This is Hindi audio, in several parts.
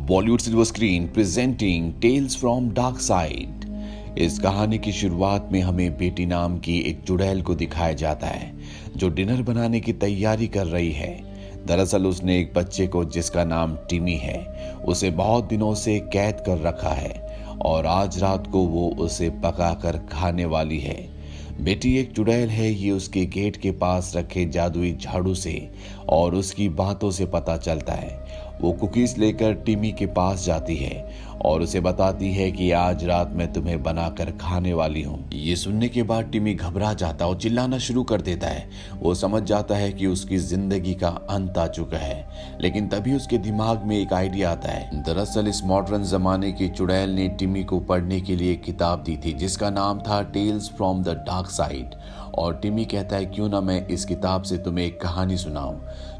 Bollywood silver screen presenting tales from dark side. इस कहानी की शुरुआत में हमें बेटी नाम की एक चुड़ैल को दिखाया जाता है जो डिनर बनाने की तैयारी कर रही है। दरअसल उसने एक बच्चे को जिसका नाम टिमी है उसे बहुत दिनों से कैद कर रखा है और आज रात को वो उसे पकाकर खाने वाली है। बेटी एक चुड़ैल है, ये उसके गेट के पास रखे जादुई झाड़ू से और उसकी बातों से पता चलता है। वो कुकीज लेकर टिमी के पास जाती है और उसे बताती है कि आज रात मैं तुम्हें बनाकर खाने वाली हूँ। ये सुनने के बाद टिमी घबरा जाता और चिल्लाना शुरू कर देता है। वो समझ जाता है कि उसकी जिंदगी का अंत आ चुका है, लेकिन तभी उसके दिमाग में एक आइडिया आता है। दरअसल इस मॉडर्न जमाने की चुड़ैल ने टिमी को पढ़ने के लिए किताब दी थी जिसका नाम था tales from the dark side. और टिमी कहता है क्यों ना मैं इस किताब से तुम्हें एक कहानी सुनाऊं।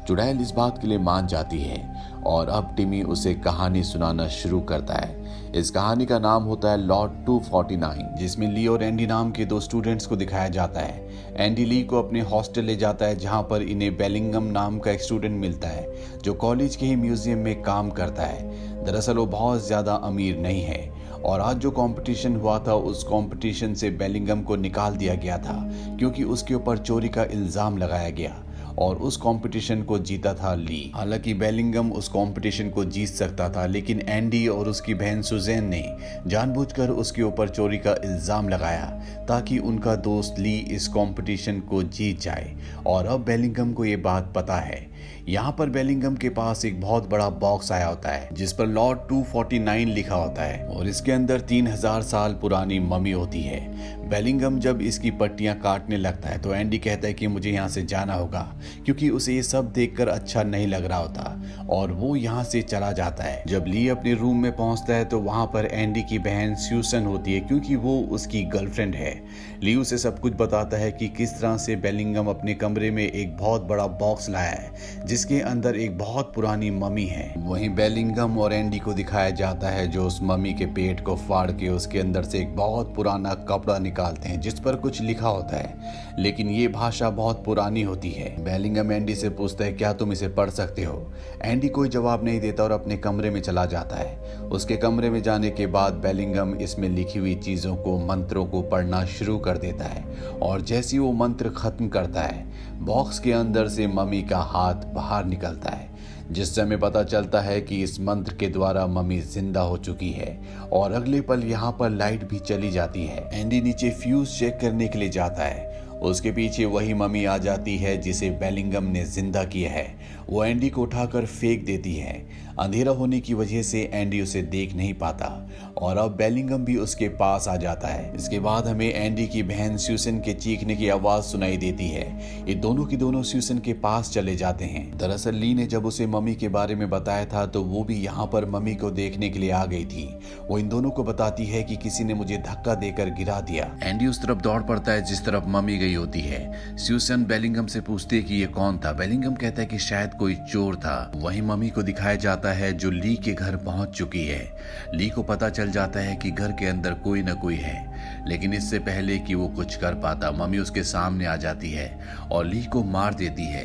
चुड़ैल इस बात के लिए मान जाती है और अब टिमी उसे कहानी सुनाना शुरू करता है। इस कहानी का नाम होता है लॉट 249, जिसमें ली और एंडी नाम के दो स्टूडेंट्स को दिखाया जाता है। एंडी ली को अपने हॉस्टल ले जाता है जहां पर इन्हें बेलिंगम नाम का एक स्टूडेंट मिलता है जो कॉलेज के ही म्यूजियम में काम करता है। दरअसल वो बहुत ज्यादा अमीर नहीं है और आज जो कंपटीशन हुआ था उस कंपटीशन से बेलिंगम को निकाल दिया गया था क्योंकि उसके ऊपर चोरी का इल्जाम लगाया गया और उस कंपटीशन को जीता था ली। हालांकि बेलिंगम उस कंपटीशन को जीत सकता था, लेकिन एंडी और उसकी बहन सुजैन ने जानबूझकर उसके ऊपर चोरी का इल्जाम लगाया ताकि उनका दोस्त ली इस कंपटीशन को जीत जाए। और अब बेलिंगम को ये बात पता है। यहाँ पर बेलिंगम के पास एक बहुत बड़ा बॉक्स आया होता है जिस पर लॉट 249 लिखा होता है और इसके अंदर 3000 साल पुरानी मम्मी होती है। बेलिंगम जब इसकी पट्टियां काटने लगता है तो एंडी कहता है कि मुझे यहाँ से जाना होगा क्योंकि उसे ये सब देखकर अच्छा नहीं लग रहा होता और वो यहाँ से चला जाता है। जब ली अपने रूम में पहुंचता है तो वहां पर एंडी की बहन स्यूसन होती है क्योंकि वो उसकी गर्लफ्रेंड है। ली उसे सब कुछ बताता है कि किस तरह से बेलिंगम अपने कमरे में एक बहुत बड़ा बॉक्स लाया है जिसके अंदर एक बहुत पुरानी मम्मी है। वहीं बेलिंगम और एंडी को दिखाया जाता है जो उस मम्मी के पेट को फाड़ के उसके अंदर से एक बहुत पुराना कपड़ा निकालते हैं जिस पर कुछ लिखा होता है, लेकिन ये भाषा बहुत पुरानी होती है। बेलिंगम एंडी से पूछता है क्या तुम इसे पढ़ सकते हो। एंडी कोई जवाब नहीं देता और अपने कमरे में चला जाता है। उसके कमरे में जाने के बाद बेलिंगम इसमें लिखी हुई चीजों को, मंत्रों को पढ़ना शुरू कर देता है और जैसे वो मंत्र खत्म करता है बॉक्स के अंदर से मम्मी का हाथ बाहर निकलता है, जिससे हमें पता चलता है कि इस मंत्र के द्वारा मम्मी जिंदा हो चुकी है। और अगले पल यहाँ पर लाइट भी चली जाती है। एंडी नीचे फ्यूज चेक करने के लिए जाता है, उसके पीछे वही मम्मी आ जाती है जिसे बेलिंगम ने जिंदा किया है। वो एंडी को उठाकर फेंक देती है। अंधेरा होने की वजह से एंडी उसे देख नहीं पाता और अब बेलिंगम भी उसके पास आ जाता है। इसके बाद हमें एंडी की बहन स्यूसन के चीखने की आवाज सुनाई देती है। ये दोनों की दोनों स्यूसन के पास चले जाते हैं। दरअसल ली ने जब उसे मम्मी के बारे में बताया था तो वो भी यहाँ पर मम्मी को देखने के लिए आ गई थी। वो इन दोनों को बताती है कि किसी ने मुझे धक्का देकर गिरा दिया। एंडी उस तरफ दौड़ पड़ता है जिस तरफ मम्मी गई होती है। स्यूसन बेलिंगम से पूछती है कि ये कौन था। बेलिंगम कहता है कि शायद कोई चोर था। वहीं मम्मी को दिखाया जाता है जो ली के घर पहुंच चुकी है। ली को पता चल जाता है कि घर के अंदर कोई न कोई है, लेकिन इससे पहले कि वो कुछ कर पाता मम्मी उसके सामने आ जाती है और ली को मार देती है।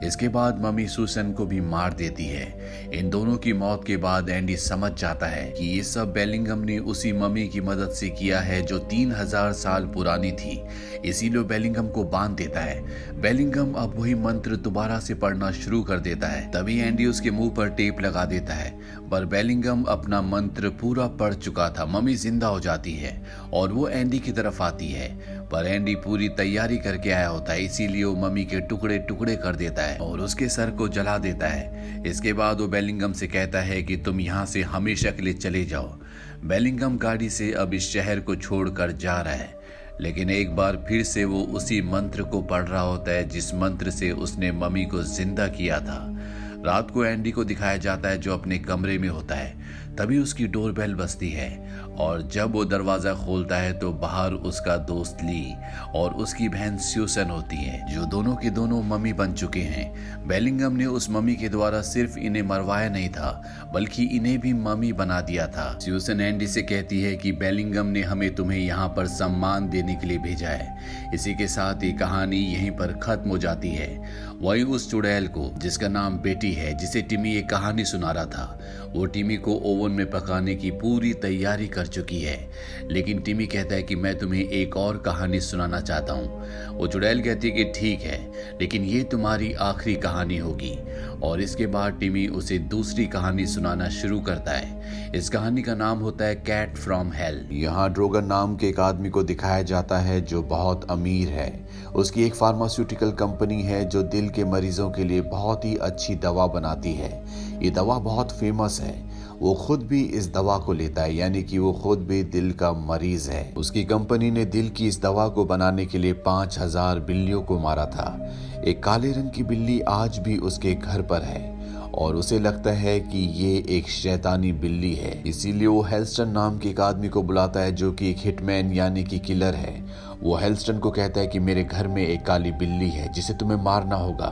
इसके बाद मम्मी सुसन को भी मार देती है। इन दोनों की मौत के बाद एंडी समझ जाता है कि ये सब बेलिंगम ने उसी मम्मी की मदद से किया है जो 3000 साल पुरानी थी, इसीलिए बेलिंगम को बांध देता है। बेलिंगम अब वही मंत्र दोबारा से पढ़ना शुरू कर देता है। तभी एंडी उसके मुंह पर टेप लगा देता है, पर बेलिंगम अपना मंत्र पूरा पढ़ चुका था। मम्मी जिंदा हो जाती है और वो एंडी की तरफ आती है, पर एंडी पूरी तैयारी करके आया होता है, इसीलिए वो मम्मी के टुकड़े टुकड़े कर देता है और उसके सर को जला देता है। इसके बाद वो बेलिंगम से कहता है कि तुम यहाँ से हमेशा के लिए चले जाओ। बेलिंगम गाड़ी से अब इस शहर को छोड़कर जा रहा है, लेकिन एक बार फिर से वो उसी मंत्र को पढ़ रहा होता है जिस मंत्र से उसने मम्मी को जिंदा किया था। रात को एंडी को दिखाया जाता है जो अपने कमरे में होता है। तभी उसकी डोरबेल बजती है और जब वो दरवाजा खोलता है तो बाहर उसका दोस्त ली और उसकी बहन स्यूसन होती है जो दोनों के दोनों मम्मी बन चुके हैं। बेलिंगम ने उस मम्मी के द्वारा सिर्फ इन्हें मरवाया नहीं था बल्कि इन्हें भी मम्मी बना दिया था। स्यूसन एंडी से कहती है कि बेलिंगम ने हमें तुम्हें यहाँ पर सम्मान देने के लिए भेजा है। इसी के साथ ये कहानी यहीं पर खत्म हो जाती है। वही उस चुड़ैल को जिसका नाम बेटी है, जिसे टिमी एक कहानी सुना रहा था, वो टिमी को ओवन में पकाने की पूरी तैयारी कर चुकी है। लेकिन टिमी कहता है कि मैं तुम्हें एक और कहानी सुनाना चाहता हूँ। वो चुड़ैल कहती है कि ठीक है, लेकिन ये तुम्हारी आखिरी कहानी होगी। और इसके बाद टिमी उसे दूसरी कहानी सुनाना शुरू करता है। इस कहानी का नाम होता है कैट फ्रॉम हेल। यहाँ ड्रोगन नाम के एक आदमी को दिखाया जाता है जो बहुत अमीर है। उसकी एक फार्मास्यूटिकल कंपनी है जो दिल के मरीजों के लिए बहुत ही अच्छी दवा बनाती है। ये दवा बहुत फेमस है। वो खुद भी इस दवा को लेता है, यानी कि वो खुद भी दिल का मरीज है। उसकी कंपनी ने दिल की इस दवा को बनाने के लिए 5000 बिल्लियों को मारा था। एक काले रंग की बिल्ली आज भी उसके घर पर है और उसे लगता है कि ये एक शैतानी बिल्ली है। इसीलिए वो हेल्स्टन नाम के एक आदमी को बुलाता है जो कि एक हिटमैन यानी कि किलर है। वो हेल्स्टन को कहता है कि मेरे घर में एक काली बिल्ली है जिसे तुम्हें मारना होगा।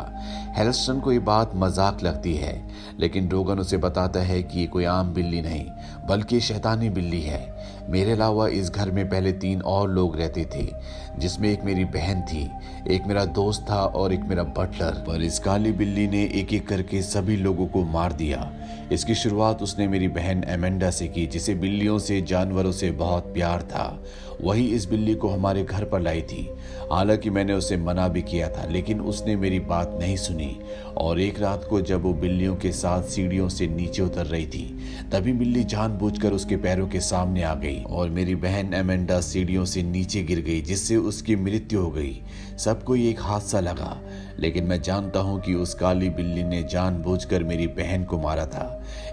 हेल्स्टन को ये बात मजाक लगती है, लेकिन ड्रोगन उसे बताता है कि ये कोई आम बिल्ली नहीं बल्कि शैतानी बिल्ली है। मेरे अलावा इस घर में पहले 3 और लोग रहते थे, जिसमें एक मेरी बहन थी, एक मेरा दोस्त था और एक मेरा बटलर। पर इस काली बिल्ली ने एक एक करके सभी लोगों को मार दिया। इसकी शुरुआत उसने मेरी बहन एमेंडा से की, जिसे बिल्लियों से, जानवरों से बहुत प्यार था। वही इस बिल्ली को हमारे घर पर लाई थी। हालांकि मैंने उसे मना भी किया था, लेकिन उसने मेरी बात नहीं सुनी। और एक रात को जब वो बिल्लियों के साथ सीढ़ियों से नीचे उतर रही थी, तभी बिल्ली जानबूझकर उसके पैरों के सामने आ गई और मेरी बहन एमेंडा सीढ़ियों से नीचे गिर गई, जिससे उसकी मृत्यु हो गई। सबको ये एक हादसा लगा, लेकिन मैं जानता हूँ कि उस काली बिल्ली ने जानबूझकर मेरी बहन को मारा था।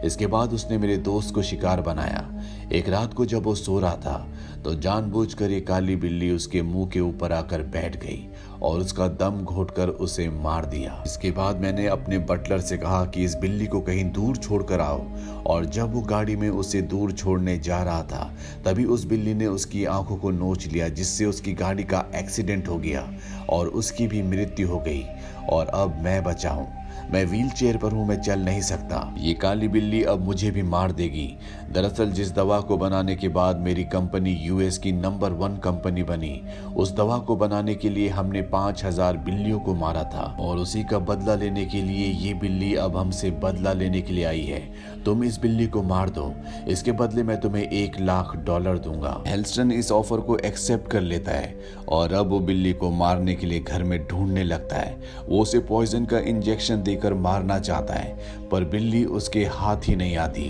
इसके बाद उसने मेरे दोस्त को शिकार बनाया। एक रात को जब वो सो रहा था तो जानबूझकर ये काली बिल्ली उसके मुंह के ऊपर आकर बैठ गई और उसका दम घोटकर उसे मार दिया। इसके बाद मैंने अपने बटलर से कहा कि इस बिल्ली को कहीं दूर छोड़कर आओ, और जब वो गाड़ी में उसे दूर छोड़ने जा रहा था तभी उस बिल्ली ने उसकी आंखों को नोच लिया, जिससे उसकी गाड़ी का एक्सीडेंट हो गया और उसकी भी मृत्यु हो गई। और अब मैं बचा हूं। मैं व्हील चेयर पर हूं, मैं चल नहीं सकता। ये काली बिल्ली अब मुझे भी मार देगी। दरअसल जिस दवा को बनाने के बाद मेरी कंपनी यूएस की नंबर 1 कंपनी बनी, उस दवा को बनाने के लिए हमने 5000 बिल्लियों को मारा था, और उसी का बदला लेने के लिए ये बिल्ली अब हमसे बदला लेने के लिए आई है। तुम इस बिल्ली को मार दो, इसके बदले मैं तुम्हें $1,00,000 दूंगा। हेल्स्टन इस ऑफर को एक्सेप्ट कर लेता है और अब वो बिल्ली को मारने के लिए घर में ढूंढने लगता है। वो उसे पॉइजन का इंजेक्शन देकर मारना चाहता है, पर बिल्ली उसके हाथ ही नहीं आती।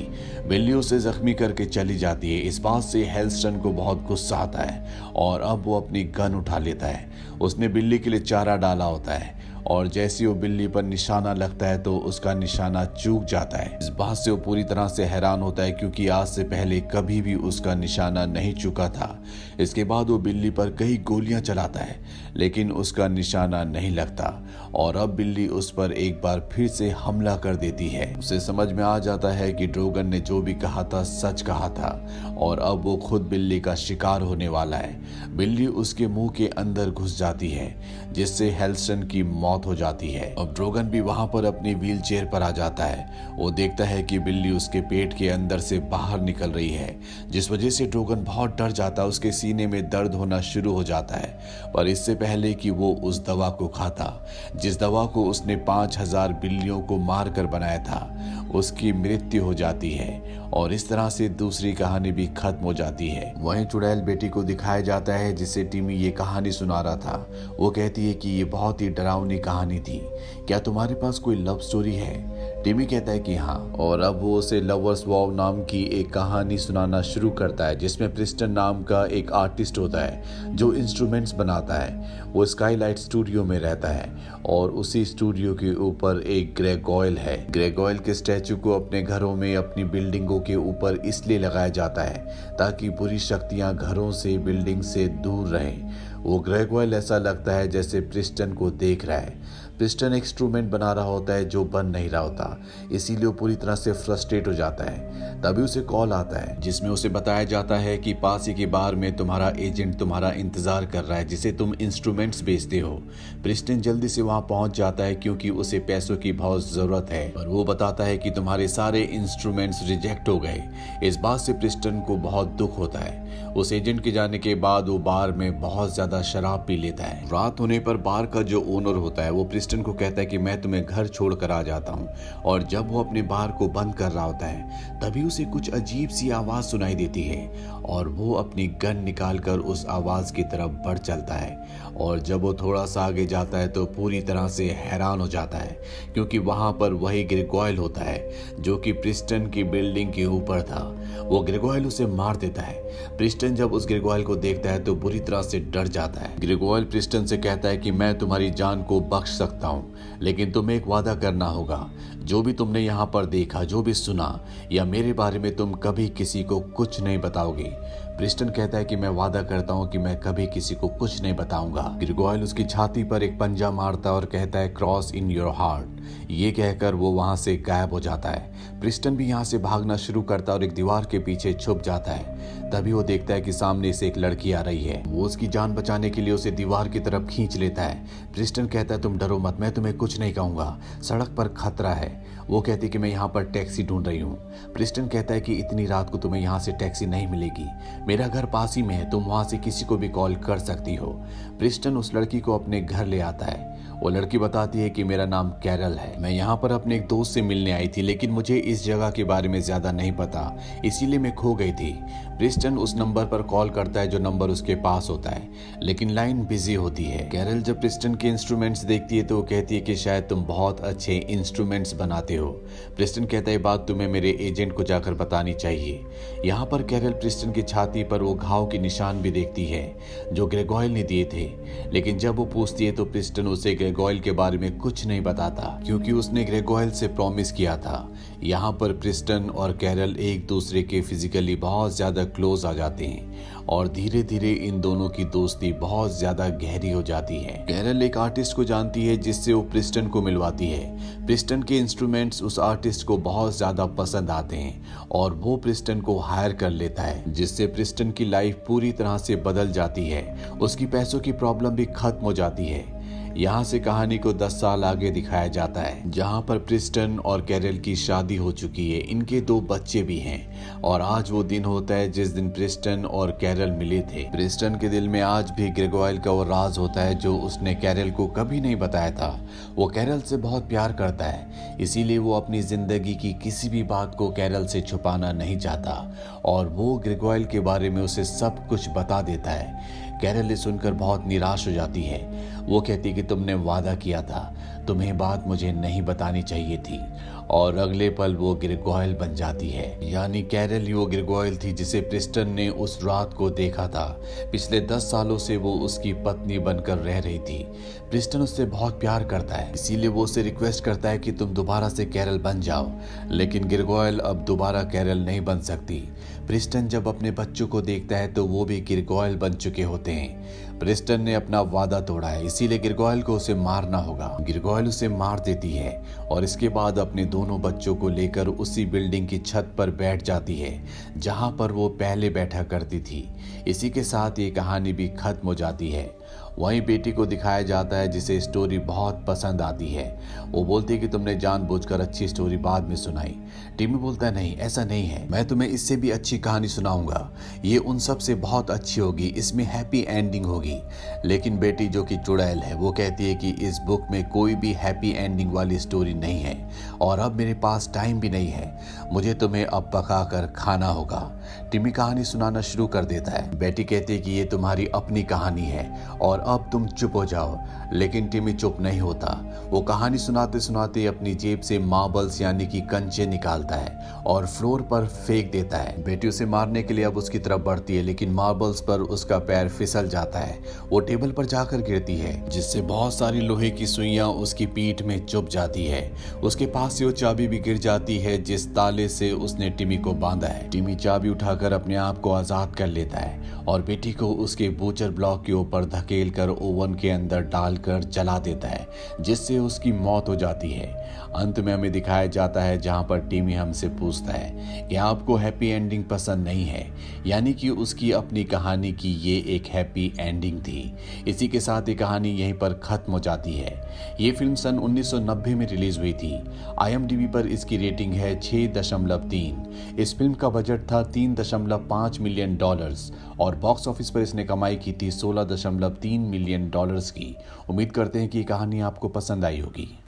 बिल्ली उसे जख्मी करके चली जाती है। इस बात से हेल्स्टन को बहुत गुस्सा आता है और अब वो अपनी गन उठा लेता है। उसने बिल्ली के लिए चारा डाला होता है और जैसे वो बिल्ली पर निशाना लगता है तो उसका निशाना चूक जाता है। इस बात से वो पूरी तरह से हैरान होता है, क्योंकि आज से पहले कभी भी उसका निशाना नहीं चुका था। इसके बाद वो बिल्ली पर कई गोलियां चलाता है, लेकिन उसका निशाना नहीं लगता और अब बिल्ली उस पर एक बार फिर से हमला कर देती है। उसे समझ में आ जाता है कि ड्रोगन ने जो भी कहा था सच कहा था और अब वो खुद बिल्ली का शिकार होने वाला है। बिल्ली उसके मुंह के अंदर घुस जाती है, जिससे हेल्स्टन की मौत हो जाती है। अब ड्रोगन भी वहां पर अपनी व्हील चेयर पर आ जाता है। वो देखता है कि बिल्ली उसके पेट के अंदर से बाहर निकल रही है, जिस वजह से ड्रोगन बहुत डर जाता है। उसके सीने में दर्द होना शुरू हो जाता है, पर इससे पहले कि वो उस दवा को खाता, जिस दवा को उसने 5000 बिल्लियों को मार कर बनाया था, उसकी मृत्यु हो जाती है और इस तरह से दूसरी कहानी भी खत्म हो जाती है। वहीं चुड़ैल बेटी को दिखाया जाता है जिसे टिमी ये कहानी सुना रहा था। वो कहती है कि ये बहुत ही डरावनी कहानी थी, क्या तुम्हारे पास कोई लव स्टोरी है? टिमी कहता है कि हाँ, और अब वो उसे लवर्स वॉव नाम की एक कहानी सुनाना शुरू करता है, जिसमें प्रिस्टन नाम का एक आर्टिस्ट होता है जो इंस्ट्रूमेंट्स बनाता है। वो स्काईलाइट स्टूडियो में रहता है और उसी स्टूडियो के ऊपर एक ग्रेगोयल है। ग्रेगोयल के स्टैचू को अपने घरों में, अपनी बिल्डिंगों के ऊपर इसलिए लगाया जाता है ताकि बुरी शक्तियां घरों से, बिल्डिंग से दूर रहें। वो ग्रेगोयल ऐसा लगता है जैसे प्रिस्टन को देख रहा है। प्रिस्टन एक इंस्ट्रूमेंट बना रहा होता है जो बन नहीं रहा होता, इसीलिए वो पूरी तरह से फ्रस्ट्रेट हो जाता है। तभी उसे कॉल आता है जिसमें उसे बताया जाता है कि पास ही के बार में तुम्हारा एजेंट तुम्हारा इंतजार कर रहा है, जिसे तुम इंस्ट्रूमेंट्स बेचते हो। प्रिस्टन जल्दी से वहां पहुंच जाता है क्योंकि उसे पैसों की बहुत जरूरत है, पर वो बताता है कि तुम्हारे सारे इंस्ट्रूमेंट्स रिजेक्ट हो गए। इस बात से प्रिस्टन को बहुत दुख होता है उस एजेंट के जाने के बाद वो बार में बहुत ज्यादा शराब पी लेता है। रात होने पर बार का जो ओनर होता है वो प्रिस्टन को कहता है कि मैं तुम्हें घर छोड़ कर आ जाता हूँ, और जब वो अपने बार को बंद कर रहा होता है तभी उसे कुछ अजीब सी आवाज सुनाई देती है और वो अपनी गन निकाल कर उस आवाज की तरफ बढ़ चलता है। और जब वो थोड़ा सा आगे जाता है तो पूरी तरह से हैरान हो जाता है, क्योंकि वहां पर वही ग्रेगोयल होता है जो कि प्रिस्टन की बिल्डिंग के ऊपर था। वो ग्रेगोयल उसे मार देता है। प्रिस्टन जब उस ग्रेगोयल को देखता है तो बुरी तरह से डर जाता है। ग्रेगोयल प्रिस्टन से कहता है कि मैं तुम्हारी जान को बख्श सकता हूँ, लेकिन तुम्हें एक वादा करना होगा। जो भी तुमने यहाँ पर देखा, जो भी सुना, या मेरे बारे में तुम कभी किसी को कुछ नहीं बताओगे। प्रिस्टन कहता है कि मैं वादा करता हूँ कि मैं कभी किसी को कुछ नहीं बताऊंगा। ग्रेगोयल उसकी छाती पर एक पंजा मारता है और कहता है क्रॉस इन योर हार्ट। ये कहकर वो वहां से गायब हो जाता है। प्रिस्टन भी यहाँ से भागना शुरू करता है और एक दीवार के पीछे छुप जाता है। तभी वो देखता है कि सामने से एक लड़की आ रही है। वो उसकी जान बचाने के लिए उसे दीवार की तरफ खींच लेता है। प्रिस्टन कहता है तुम डरो मत, मैं तुम्हें कुछ नहीं कहूंगा, सड़क पर खतरा है। वो कहती कि मैं यहाँ पर टैक्सी ढूंढ रही हूँ। प्रिस्टन कहता है कि इतनी रात को तुम्हें यहाँ से टैक्सी नहीं मिलेगी, मेरा घर पास ही में है, तुम वहां से किसी को भी कॉल कर सकती हो। प्रिस्टन उस लड़की को अपने घर ले आता है। वो लड़की बताती है कि मेरा नाम कैरल है, मैं यहाँ पर अपने एक दोस्त से मिलने आई थी, लेकिन मुझे इस जगह के बारे में ज्यादा नहीं पता, इसीलिए मैं खो गई थी। प्रिस्टन उस नंबर पर कॉल करता है जो नंबर उसके पास होता है, लेकिन लाइन बिजी होती है। कैरल जब प्रिस्टन के इंस्ट्रूमेंट्स देखती है तो वो कहती है कि शायद तुम बहुत अच्छे इंस्ट्रूमेंट्स बनाते हो। प्रिस्टन कहता है बात तुम्हें मेरे एजेंट को जाकर बतानी चाहिए। यहाँ पर कैरल प्रिस्टन की छाती पर वो घाव के निशान भी देखती है जो ग्रेगोयल ने दिए थे, लेकिन जब वो पूछती है तो प्रिस्टन उसे ग्रेगोयल के बारे में कुछ नहीं बताता, क्योंकि उसने ग्रेगोयल से प्रॉमिस किया था। यहाँ पर प्रिस्टन और कैरल एक दूसरे के फिजिकली बहुत ज्यादा क्लोज आ जाते हैं और धीरे धीरे इन दोनों की दोस्ती बहुत ज्यादा गहरी हो जाती है। कैरल एक आर्टिस्ट को जानती है जिससे वो प्रिस्टन को मिलवाती है। प्रिस्टन के इंस्ट्रूमेंट्स उस आर्टिस्ट को बहुत ज्यादा पसंद आते हैं और वो प्रिस्टन को हायर कर लेता है, जिससे प्रिस्टन की लाइफ पूरी तरह से बदल जाती है। उसकी पैसों की प्रॉब्लम भी खत्म हो जाती है। यहाँ से कहानी को 10 साल आगे दिखाया जाता है, जहाँ पर प्रिस्टन और कैरल की शादी हो चुकी है, इनके 2 बच्चे भी हैं। और आज वो दिन होता है जिस दिन प्रिस्टन और कैरल मिले थे। प्रिस्टन के दिल में आज भी ग्रेगोयल का वो राज होता है जो उसने कैरल को कभी नहीं बताया था। वो कैरल से बहुत प्यार करता है, इसीलिए वो अपनी जिंदगी की किसी भी बात को कैरल से छुपाना नहीं चाहता और वो ग्रेगोयल के बारे में उसे सब कुछ बता देता है। कैरल सुनकर बहुत निराश हो जाती है। वो कहती कि तुमने वादा किया था, तुम्हें बात मुझे नहीं बतानी चाहिए थी। और अगले पल वो ग्रेगोयल बन जाती है, यानी कैरल ही वो ग्रेगोयल थी जिसे प्रिस्टन ने उस रात को देखा था। पिछले 10 सालों से वो उसकी पत्नी बनकर रह रही थी। प्रिस्टन उससे बहुत प्यार करता है, इसीलिए वो उससे रिक्वेस्ट करता है कि तुम दोबारा से कैरल बन जाओ, लेकिन ग्रेगोयल अब दोबारा कैरल नहीं बन सकती। प्रिस्टन जब अपने बच्चों को देखता है तो वो भी ग्रेगोयल बन चुके होते हैं। प्रिस्टन ने अपना वादा तोड़ा है, इसीलिए ग्रेगोयल को उसे मारना होगा। ग्रेगोयल उसे मार देती है और इसके बाद अपने दोनों बच्चों को लेकर उसी बिल्डिंग की छत पर बैठ जाती है जहां पर वो पहले बैठा करती थी। इसी के साथ ये कहानी भी खत्म हो जाती है। वहीं बेटी को दिखाया जाता है जिसे स्टोरी बहुत पसंद आती है। वो बोलती है कि तुमने जानबूझकर अच्छी स्टोरी बाद में सुनाई। टिमी बोलता है नहीं, ऐसा नहीं है, मैं तुम्हें इससे भी अच्छी कहानी सुनाऊंगा, ये उन सब से बहुत अच्छी होगी, इसमें हैप्पी एंडिंग होगी। लेकिन बेटी जो कि चुड़ैल है वो कहती है कि इस बुक में कोई भी हैप्पी एंडिंग वाली स्टोरी नहीं है और अब मेरे पास टाइम भी नहीं है, मुझे तुम्हें अब पका कर खाना होगा। टिमी कहानी सुनाना शुरू कर देता है। बेटी कहती है कि ये तुम्हारी अपनी कहानी है और अब तुम चुप हो जाओ, लेकिन टिमी चुप नहीं होता। वो कहानी सुनाते सुनाते अपनी जेब से मार्बल्स यानी कि कंचे निकालता है और फ्लोर पर फेंक देता है। बेटी उसे मारने के लिए अब उसकी तरफ बढ़ती है, लेकिन मार्बल्स पर उसका पैर फिसल जाता है। वो टेबल पर जाकर गिरती है, जिससे बहुत सारी लोहे की सुइयां उसकी पीठ में चुभ जाती है। उसके पास से वो चाबी भी गिर जाती है जिस ताले से उसने टिमी को बांधा है। टिमी चाबी उठाकर अपने आप को आजाद कर लेता है और बेटी को उसके बूचर ब्लॉक के ऊपर धकेल कर ओवन के अंदर डालकर जला देता है, जिससे उसकी मौत हो जाती है। अंत में हमें दिखाया जाता है जहां पर टिमी हमसे पूछता है कि आपको हैप्पी एंडिंग पसंद नहीं है, यानी कि उसकी अपनी कहानी की ये एक हैप्पी एंडिंग थी। इसी के साथ ये कहानी यहीं पर खत्म हो जाती है। ये फिल्म सन 1990 में रिलीज हुई थी। IMDb पर इसकी रेटिंग है 6.3। इस फिल्म का बजट था $13.5 मिलियन और बॉक्स ऑफिस पर इसने कमाई की थी $16.3 मिलियन की। उम्मीद करते हैं कि ये कहानी आपको पसंद आई होगी।